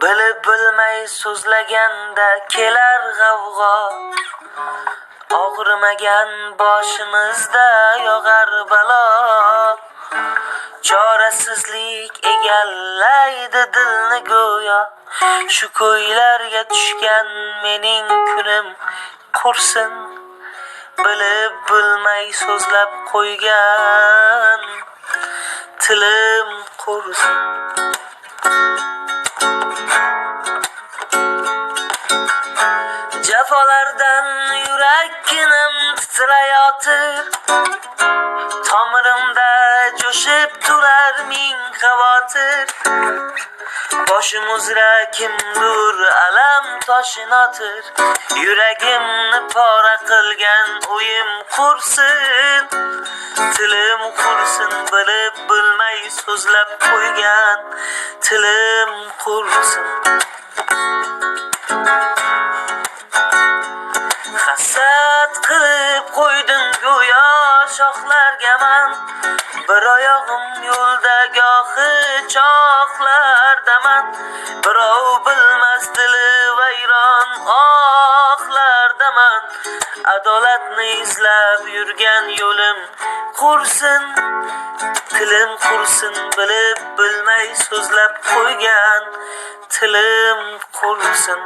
Bilib bilmay so'zlaganda kelar g'avg'o. Og'rimagan boshimizda yog'ar balo. Chorasizlik egallaydi dilni go'yo. Shu ko'ylarga tushgan mening kunim qursin. Bilib bilmay so'zlab qo'ygan tilim qursin. Jafolardan yurakkim titrayotir. Tomirimda jo'shib turar ming xavotir. Boshim uzra kimdir alam toshin otir. Yuragimni pora qilgan o'yim qursin. Tilim qursin. Bilib bilmay so'zlab qo'ygan tilim qursin. Hasad qilib qo'ydim go'yo shoxlarga man. Bir oyog'im yo'lda gohi choqlardaman. Birov bilmas dili vayron oqlardaman. Adolatni izlab yurgan yo'lim qursin. Tilim qursin. Bilib bilmay so'zlab qo'ygan tilim qursin.